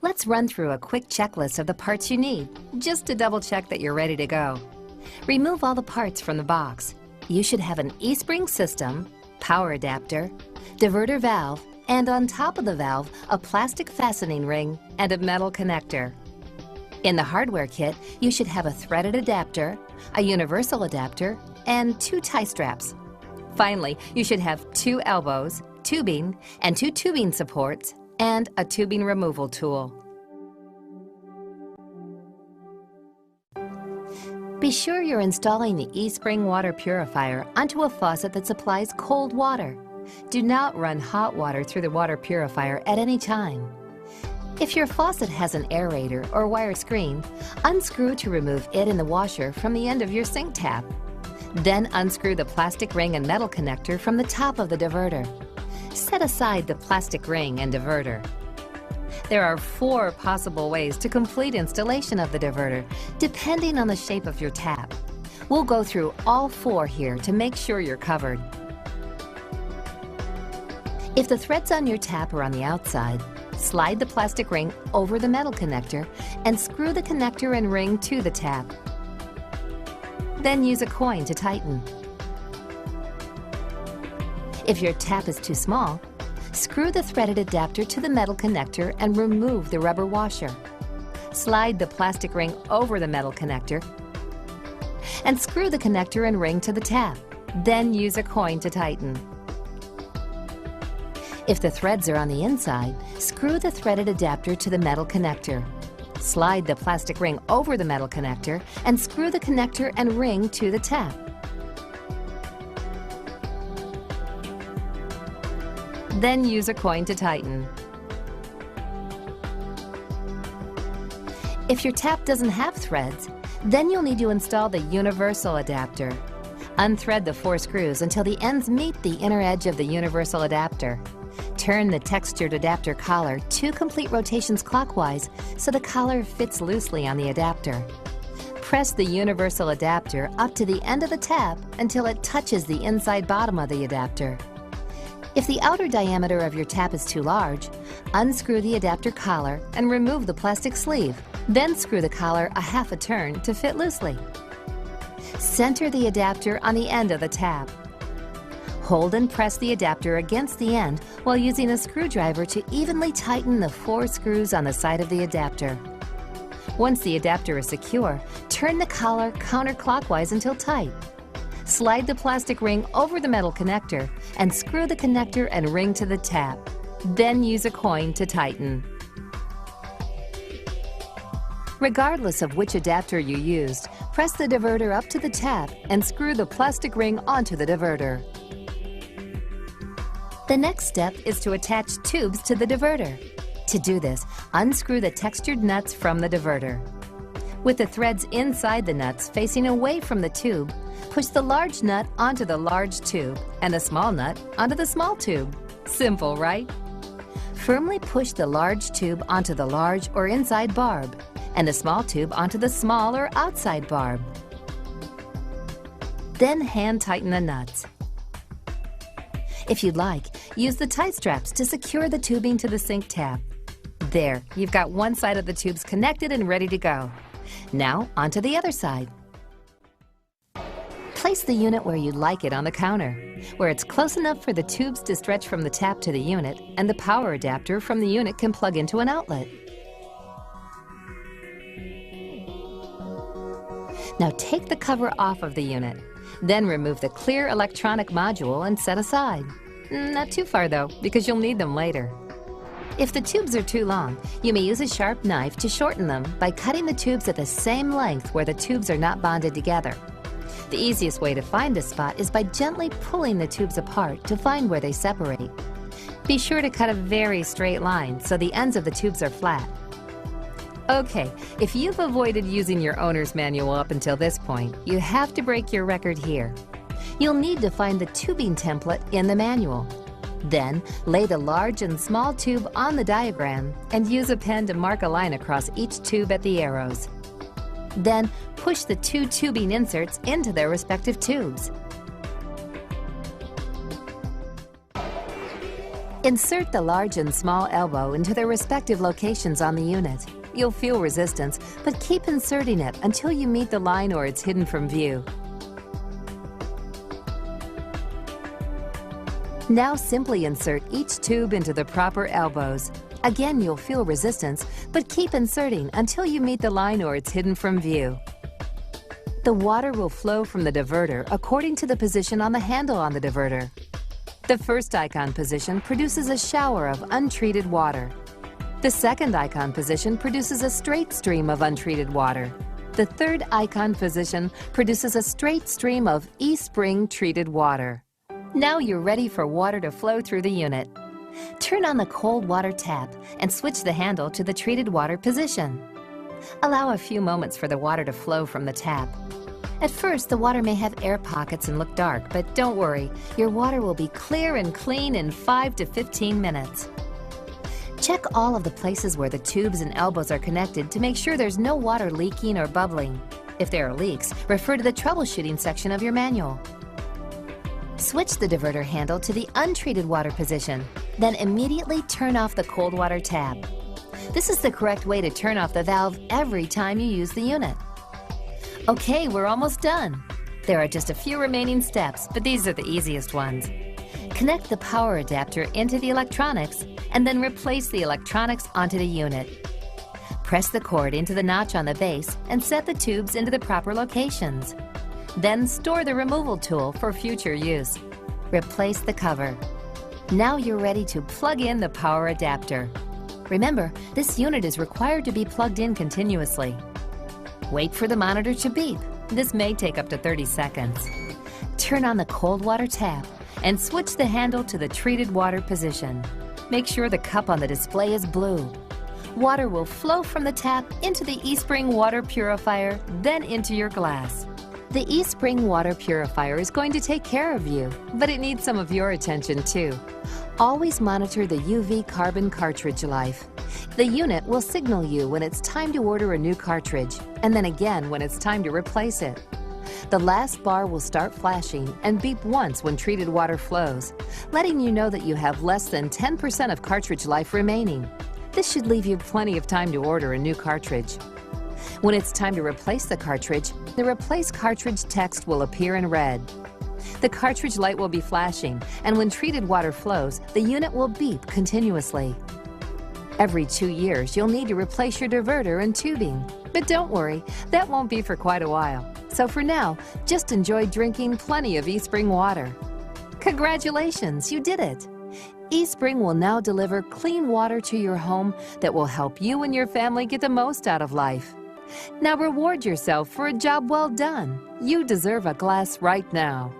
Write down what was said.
Let's run through a quick checklist of the parts you need, just to double check that you're ready to go. Remove all the parts from the box. You should have an espring system, power adapter, diverter valve, and on top of the valve, a plastic fastening ring and a metal connector. In the hardware kit, you should have a threaded adapter, a universal adapter, and 2 tie straps. Finally, you should have 2 elbows, tubing, and 2 tubing supports, and a tubing removal tool. Be sure you're installing the espring water purifier onto a faucet that supplies cold water. Do not run hot water through the water purifier at any time. If your faucet has an aerator or wire screen, unscrew to remove it and the washer from the end of your sink tap. Then unscrew the plastic ring and metal connector from the top of the diverter. Set aside the plastic ring and diverter. There are 4 possible ways to complete installation of the diverter, depending on the shape of your tap. We'll go through all 4 here to make sure you're covered. If the threads on your tap are on the outside, slide the plastic ring over the metal connector and screw the connector and ring to the tap. Then use a coin to tighten. If your tap is too small, screw the threaded adapter to the metal connector and remove the rubber washer. Slide the plastic ring over the metal connector and screw the connector and ring to the tap. Then use a coin to tighten. If the threads are on the inside, screw the threaded adapter to the metal connector. Slide the plastic ring over the metal connector and screw the connector and ring to the tap. Then use a coin to tighten. If your tap doesn't have threads, then you'll need to install the universal adapter. Unthread the 4 screws until the ends meet the inner edge of the universal adapter. Turn the textured adapter collar 2 complete rotations clockwise so the collar fits loosely on the adapter. Press the universal adapter up to the end of the tap until it touches the inside bottom of the adapter. If the outer diameter of your tap is too large, unscrew the adapter collar and remove the plastic sleeve. Then screw the collar a half a turn to fit loosely. Center the adapter on the end of the tap. Hold and press the adapter against the end while using a screwdriver to evenly tighten the 4 screws on the side of the adapter. Once the adapter is secure, turn the collar counterclockwise until tight. Slide the plastic ring over the metal connector and screw the connector and ring to the tap. Then use a coin to tighten. Regardless of which adapter you used, press the diverter up to the tap and screw the plastic ring onto the diverter. The next step is to attach tubes to the diverter. To do this, unscrew the textured nuts from the diverter. With the threads inside the nuts facing away from the tube, push the large nut onto the large tube and the small nut onto the small tube. Simple, right? Firmly push the large tube onto the large or inside barb and the small tube onto the small or outside barb. Then hand tighten the nuts. If you'd like, use the tight straps to secure the tubing to the sink tap. There, you've got one side of the tubes connected and ready to go. Now, onto the other side. Place the unit where you'd like it on the counter, where it's close enough for the tubes to stretch from the tap to the unit and the power adapter from the unit can plug into an outlet. Now take the cover off of the unit. Then remove the clear electronic module and set aside. Not too far though, because you'll need them later. If the tubes are too long, you may use a sharp knife to shorten them by cutting the tubes at the same length where the tubes are not bonded together. The easiest way to find this spot is by gently pulling the tubes apart to find where they separate. Be sure to cut a very straight line so the ends of the tubes are flat. Okay, if you've avoided using your owner's manual up until this point, you have to break your record here. You'll need to find the tubing template in the manual. Then, lay the large and small tube on the diagram and use a pen to mark a line across each tube at the arrows. Then, push the 2 tubing inserts into their respective tubes. Insert the large and small elbow into their respective locations on the unit. You'll feel resistance, but keep inserting it until you meet the line or it's hidden from view. Now simply insert each tube into the proper elbows. Again, you'll feel resistance, but keep inserting until you meet the line or it's hidden from view. The water will flow from the diverter according to the position on the handle on the diverter. The first icon position produces a shower of untreated water. The second icon position produces a straight stream of untreated water. The third icon position produces a straight stream of espring treated water. Now you're ready for water to flow through the unit. Turn on the cold water tap and switch the handle to the treated water position. Allow a few moments for the water to flow from the tap. At first, the water may have air pockets and look dark, but don't worry, your water will be clear and clean in 5 to 15 minutes. Check all of the places where the tubes and elbows are connected to make sure there's no water leaking or bubbling. If there are leaks, refer to the troubleshooting section of your manual. Switch the diverter handle to the untreated water position, then immediately turn off the cold water tap. This is the correct way to turn off the valve every time you use the unit. Okay, we're almost done. There are just a few remaining steps, but these are the easiest ones. Connect the power adapter into the electronics and then replace the electronics onto the unit. Press the cord into the notch on the base and set the tubes into the proper locations. Then store the removal tool for future use. Replace the cover. Now you're ready to plug in the power adapter. Remember, this unit is required to be plugged in continuously. Wait for the monitor to beep. This may take up to 30 seconds. Turn on the cold water tap and switch the handle to the treated water position. Make sure the cup on the display is blue. Water will flow from the tap into the espring water purifier, then into your glass. The espring water purifier is going to take care of you, but it needs some of your attention too. Always monitor the UV carbon cartridge life. The unit will signal you when it's time to order a new cartridge, and then again when it's time to replace it. The last bar will start flashing and beep once when treated water flows, letting you know that you have less than 10% of cartridge life remaining. This should leave you plenty of time to order a new cartridge. When it's time to replace the cartridge, the Replace Cartridge text will appear in red. The cartridge light will be flashing, and when treated water flows, the unit will beep continuously. Every 2 years, you'll need to replace your diverter and tubing. But don't worry, that won't be for quite a while. So for now, just enjoy drinking plenty of espring water. Congratulations, you did it! Espring will now deliver clean water to your home that will help you and your family get the most out of life. Now reward yourself for a job well done. You deserve a glass right now.